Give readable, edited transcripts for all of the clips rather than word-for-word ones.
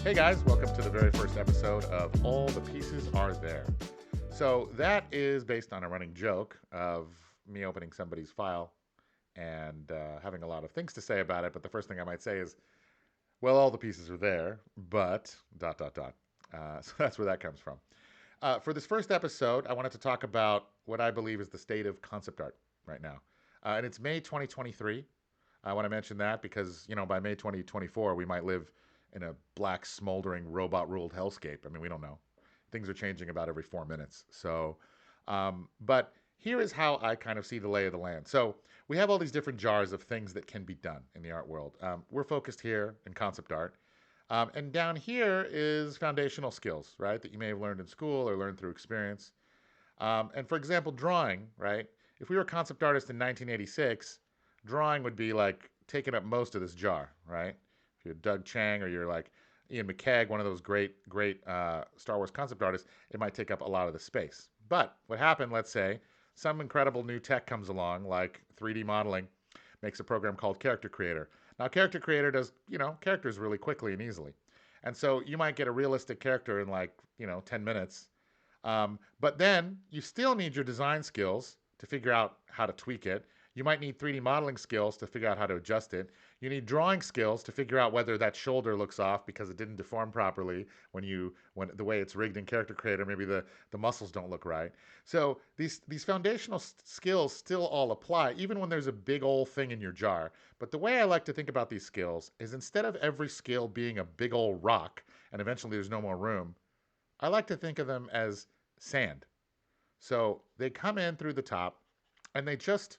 Hey guys, welcome to the very first episode of All the Pieces Are There. So that is based on a running joke of me opening somebody's file and having a lot of things to say about it. But the first thing I might say is, well, all the pieces are there, but dot dot dot. So that's where that comes from. For this first episode, I wanted to talk about what I believe is the state of concept art right now. And it's May 2023. I want to mention that because, by May 2024, we might live in a black, smoldering, robot-ruled hellscape. I mean, we don't know. Things are changing about every 4 minutes. But here is how I kind of see the lay of the land. So we have all these different jars of things that can be done in the art world. We're focused here in concept art. And down here is foundational skills, right, that you may have learned in school or learned through experience. And for example, drawing, right? If we were concept artists in 1986, drawing would be like taking up most of this jar, right? If you're Doug Chang or you're like Ian McCaig, one of those great Star Wars concept artists, it might take up a lot of the space. But what happened, let's say, some incredible new tech comes along, like 3D modeling, makes a program called Character Creator. Now, Character Creator does, characters really quickly and easily. And so you might get a realistic character in 10 minutes. But then you still need your design skills to figure out how to tweak it. You might need 3D modeling skills to figure out how to adjust it. You need drawing skills to figure out whether that shoulder looks off because it didn't deform properly when the way it's rigged in Character Creator, maybe the muscles don't look right. So these foundational skills still all apply, even when there's a big old thing in your jar. But the way I like to think about these skills is instead of every skill being a big old rock and eventually there's no more room, I like to think of them as sand. So they come in through the top and they just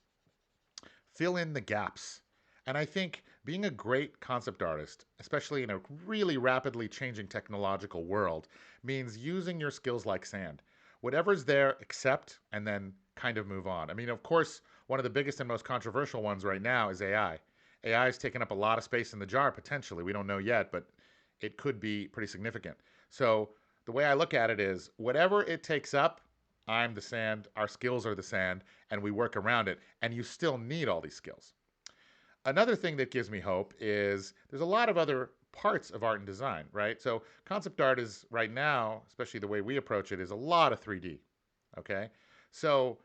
fill in the gaps. And I think being a great concept artist, especially in a really rapidly changing technological world, means using your skills like sand. Whatever's there, accept, and then kind of move on. I mean, of course, one of the biggest and most controversial ones right now is AI. AI has taken up a lot of space in the jar, potentially. We don't know yet, but it could be pretty significant. So the way I look at it is whatever it takes up, I'm the sand, our skills are the sand, and we work around it. And you still need all these skills. Another thing that gives me hope is there's a lot of other parts of art and design, right? So concept art is right now, especially the way we approach it, is a lot of 3D, okay? So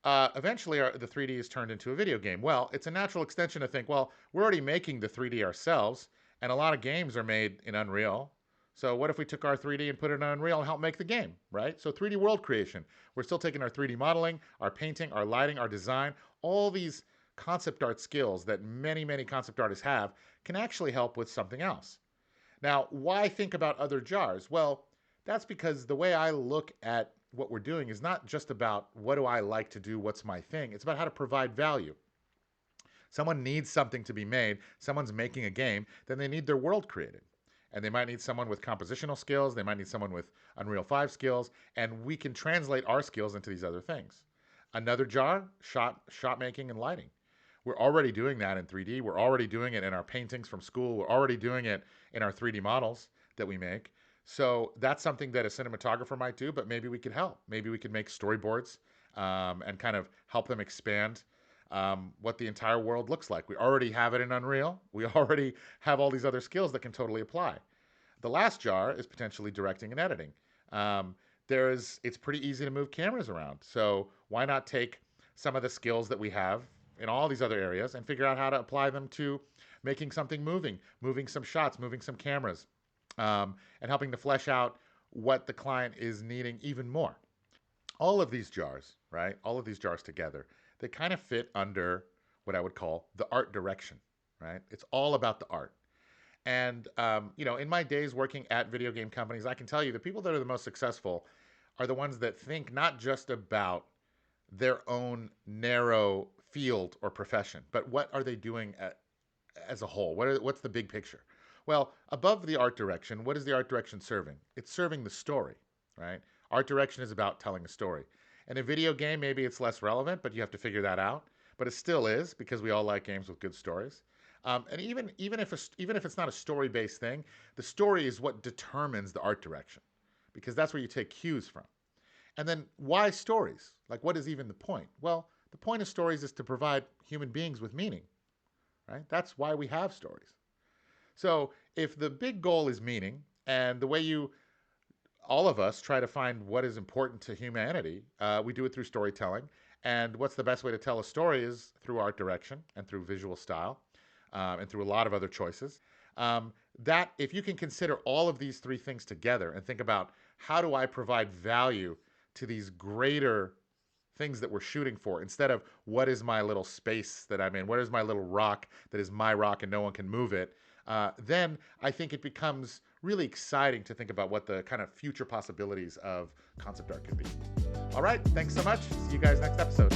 eventually the 3D is turned into a video game. Well, it's a natural extension to think, well, we're already making the 3D ourselves, and a lot of games are made in Unreal. So what if we took our 3D and put it in Unreal and help make the game, right? So 3D world creation. We're still taking our 3D modeling, our painting, our lighting, our design, all these concept art skills that many, many concept artists have can actually help with something else. Now, why think about other jars? Well, that's because the way I look at what we're doing is not just about what do I like to do, what's my thing. It's about how to provide value. Someone needs something to be made, someone's making a game, then they need their world created. And they might need someone with compositional skills, they might need someone with Unreal 5 skills, and we can translate our skills into these other things. Another jar, shot making and lighting. We're already doing that in 3D. We're already doing it in our paintings from school. We're already doing it in our 3D models that we make. So that's something that a cinematographer might do, but maybe we could help. Maybe we could make storyboards and kind of help them expand what the entire world looks like. We already have it in Unreal. We already have all these other skills that can totally apply. The last jar is potentially directing and editing. It's pretty easy to move cameras around. So why not take some of the skills that we have in all these other areas and figure out how to apply them to making something moving some shots, moving some cameras, and helping to flesh out what the client is needing even more. All of these jars, right? All of these jars together, they kind of fit under what I would call the art direction, right? It's all about the art. And, in my days working at video game companies, I can tell you the people that are the most successful are the ones that think not just about their own narrow field or profession, but what are they doing as a whole? What's the big picture? Well, above the art direction, what is the art direction serving? It's serving the story, right? Art direction is about telling a story. In a video game, maybe it's less relevant, but you have to figure that out. But it still is because we all like games with good stories. And even if it's not a story-based thing, the story is what determines the art direction because that's where you take cues from. And then why stories? Like, what is even the point? Well, the point of stories is to provide human beings with meaning, right? That's why we have stories. So if the big goal is meaning And the way all of us try to find what is important to humanity, we do it through storytelling. And what's the best way to tell a story is through art direction and through visual style, and through a lot of other choices. That if you can consider all of these three things together and think about how do I provide value to these greater things that we're shooting for, instead of what is my little space that I'm in, what is my little rock that is my rock and no one can move it, then I think it becomes really exciting to think about what the kind of future possibilities of concept art could be. All right, thanks so much. See you guys next episode.